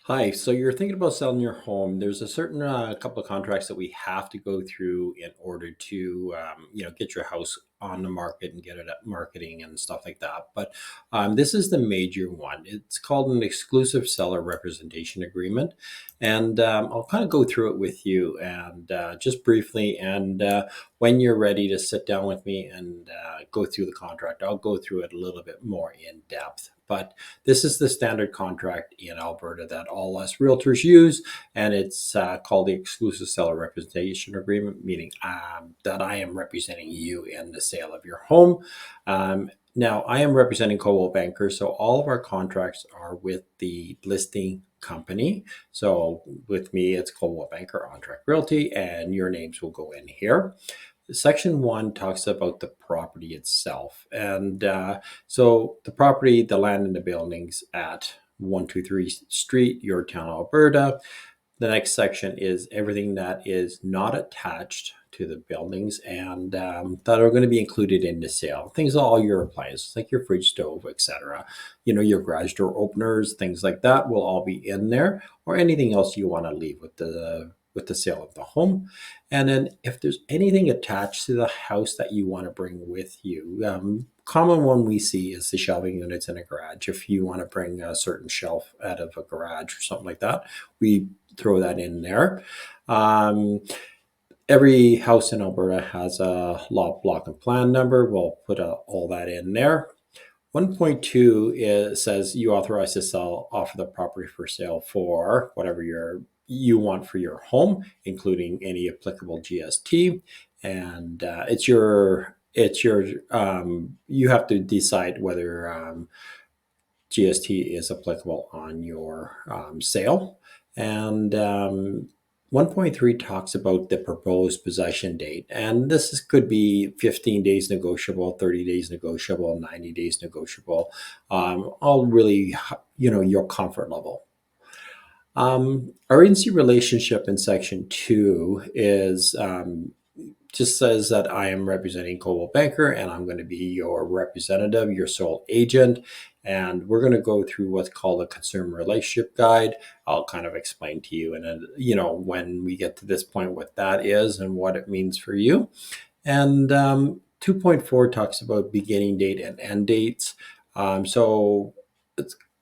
Hi, so you're thinking about selling your home. There's a certain couple of contracts that we have to go through in order to, get your house on the market and get it at marketing and stuff like that. But this is the major one. It's called an exclusive seller representation agreement, and I'll kind of go through it with you and just briefly. And when you're ready to sit down with me and go through the contract, I'll go through it a little bit more in depth. But this is the standard contract in Alberta that all us realtors use, and it's called the Exclusive Seller Representation Agreement, meaning that I am representing you in the sale of your home. Now, I am representing Coldwell Banker, so all of our contracts are with the listing company. So with me, it's Coldwell Banker, OnTrack Realty, and your names will go in here. Section 1 talks about the property itself. And so the property, the land and the buildings at 123 Street, Yorktown, Alberta. The next section is everything that is not attached to the buildings and that are going to be included in the sale. Things, all your appliances, like your fridge, stove, etc. Your garage door openers, things like that will all be in there, or anything else you want to leave with the sale of the home. And then if there's anything attached to the house that you want to bring with you, common one we see is the shelving units in a garage. If you want to bring a certain shelf out of a garage or something like that, we throw that in there. Every house in Alberta has a lot, block, and plan number. We'll put all that in there. 1.2 says you authorize to sell, offer the property for sale for whatever you want for your home, including any applicable GST. And you have to decide whether GST is applicable on your sale. And 1.3 talks about the proposed possession date. And could be 15 days negotiable, 30 days negotiable, 90 days negotiable, all really, your comfort level. Our agency relationship in section 2 is just says that I am representing Coldwell Banker and I'm going to be your representative, your sole agent. And we're going to go through what's called a consumer relationship guide. I'll kind of explain to you, and then, when we get to this point, what that is and what it means for you. And 2.4 talks about beginning date and end dates. So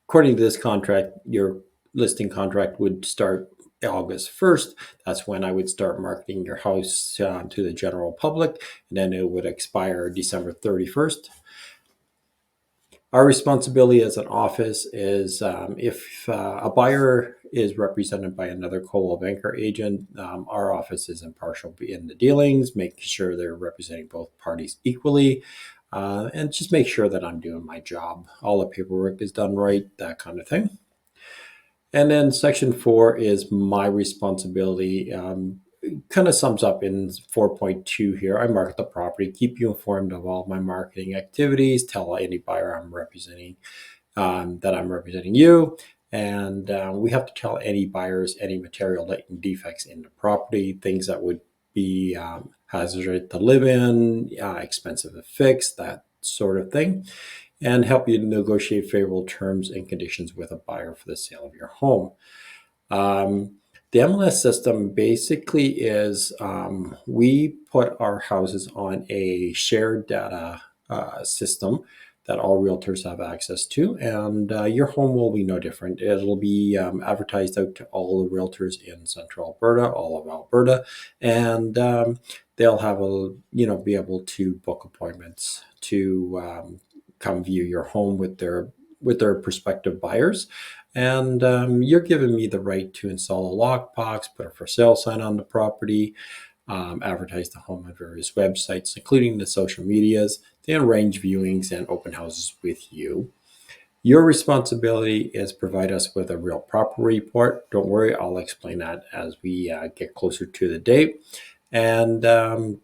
according to this contract, your listing contract would start August 1st. That's when I would start marketing your house to the general public, and then it would expire December 31st. Our responsibility as an office is if a buyer is represented by another Coldwell Banker agent, our office is impartial in the dealings, making sure they're representing both parties equally, and just make sure that I'm doing my job. All the paperwork is done right, that kind of thing. And then section 4 is my responsibility. Kind of sums up in 4.2 here. I market the property, keep you informed of all my marketing activities, tell any buyer I'm representing that I'm representing you. And we have to tell any buyers any material latent defects in the property, things that would be hazardous to live in, expensive to fix, that sort of thing, and help you negotiate favorable terms and conditions with a buyer for the sale of your home. The MLS system basically is we put our houses on a shared data system that all realtors have access to, and your home will be no different. It'll be advertised out to all the realtors in Central Alberta, all of Alberta, and they'll have be able to book appointments to come view your home with their prospective buyers. And you're giving me the right to install a lockbox, put a for sale sign on the property, advertise the home on various websites, including the social medias, then arrange viewings and open houses with you. Your responsibility is provide us with a real property report. Don't worry, I'll explain that as we get closer to the date. And,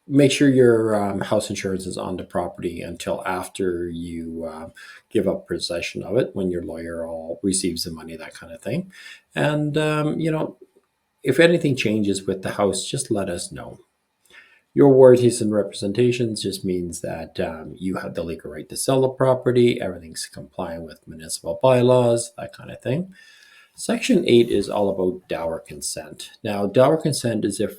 make sure your house insurance is on the property until after you give up possession of it, when your lawyer all receives the money, that kind of thing. And if anything changes with the house, just let us know. Your warranties and representations just means that you have the legal right to sell the property, everything's compliant with municipal bylaws, that kind of thing. Section 8 is all about dower consent. Now, dower consent is if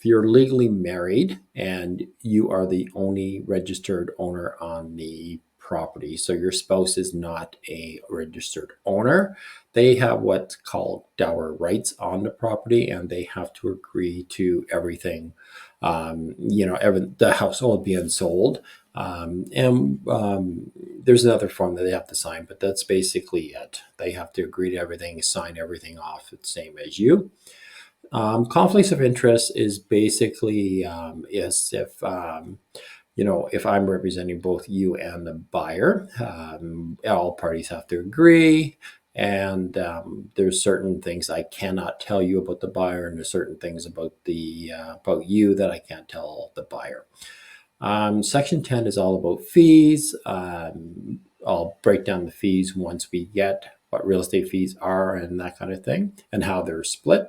you're legally married and you are the only registered owner on the property, so your spouse is not a registered owner, they have what's called dower rights on the property, and they have to agree to everything. The household being sold, and there's another form that they have to sign, but that's basically it. They have to agree to everything, sign everything off, the same as you. Conflicts of interest is basically is if I'm representing both you and the buyer, all parties have to agree. And there's certain things I cannot tell you about the buyer, and there's certain things about about you that I can't tell the buyer. Section 10 is all about fees. I'll break down the fees once we get what real estate fees are and that kind of thing, and how they're split.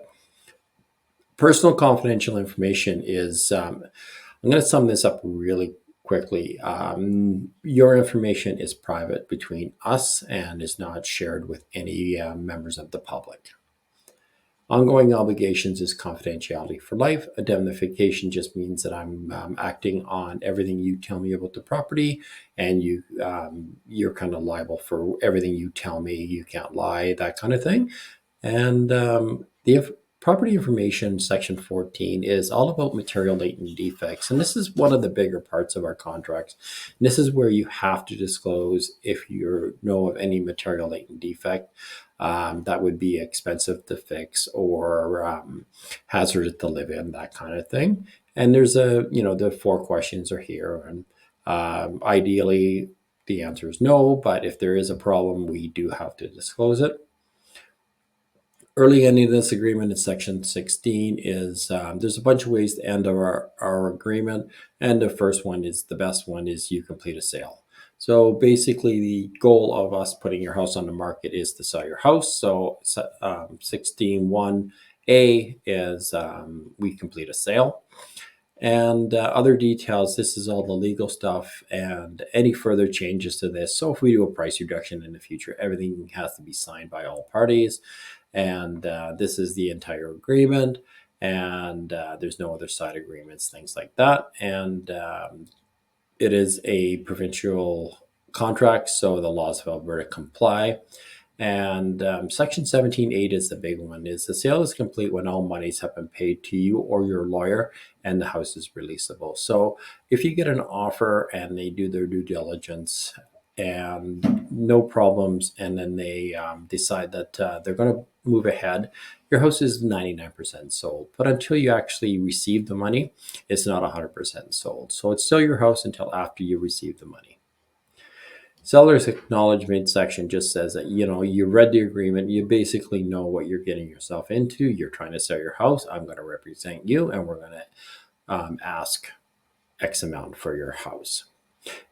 Personal confidential information is, I'm going to sum this up really quickly. Your information is private between us and is not shared with any members of the public. Ongoing obligations is confidentiality for life. Indemnification just means that I'm acting on everything you tell me about the property, and you're kind of liable for everything you tell me. You can't lie, that kind of thing. And the property information section 14 is all about material latent defects, and this is one of the bigger parts of our contracts. And this is where you have to disclose if you know of any material latent defect that would be expensive to fix or hazardous to live in, that kind of thing. And there's the 4 questions are here, and ideally the answer is no, but if there is a problem, we do have to disclose it. Early ending of this agreement in section 16 is there's a bunch of ways to end our agreement, and the first one is the best one, is you complete a sale. So basically the goal of us putting your house on the market is to sell your house. So 16.1a is we complete a sale. And other details, this is all the legal stuff and any further changes to this. So if we do a price reduction in the future, everything has to be signed by all parties. And this is the entire agreement. And there's no other side agreements, things like that. And it is a provincial contract, so the laws of Alberta comply. And section 17.8 is the big one, is the sale is complete when all monies have been paid to you or your lawyer and the house is releasable. So if you get an offer and they do their due diligence and no problems, and then they decide that they're going to move ahead, your house is 99% sold. But until you actually receive the money, it's not 100% sold. So it's still your house until after you receive the money. Seller's acknowledgement section just says that, you read the agreement, you basically know what you're getting yourself into. You're trying to sell your house. I'm going to represent you, and we're going to ask X amount for your house.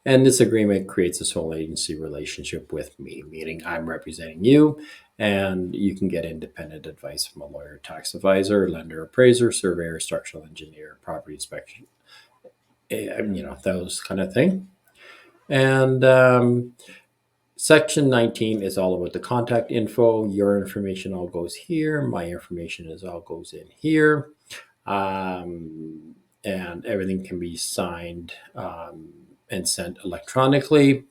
And this agreement creates a sole agency relationship with me, meaning I'm representing you, and you can get independent advice from a lawyer, tax advisor, lender, appraiser, surveyor, structural engineer, property inspection, those kind of thing. And section 19 is all about the contact info. Your information all goes here. My information all goes in here. And everything can be signed and sent electronically.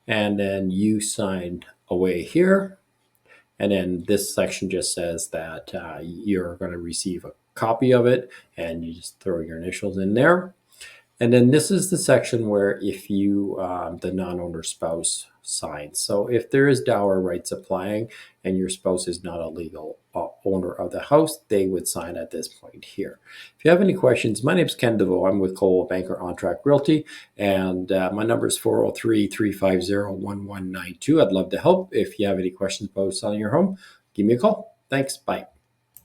And then you sign away here. And then this section just says that you're going to receive a copy of it, and you just throw your initials in there. And then this is the section where if you, the non-owner spouse, signs. So if there is dower rights applying and your spouse is not a legal owner of the house, they would sign at this point here. If you have any questions, my name is Ken Devoe. I'm with Coldwell Banker OnTrack Realty, and my number is 403-350-1192. I'd love to help. If you have any questions about selling your home, give me a call. Thanks. Bye.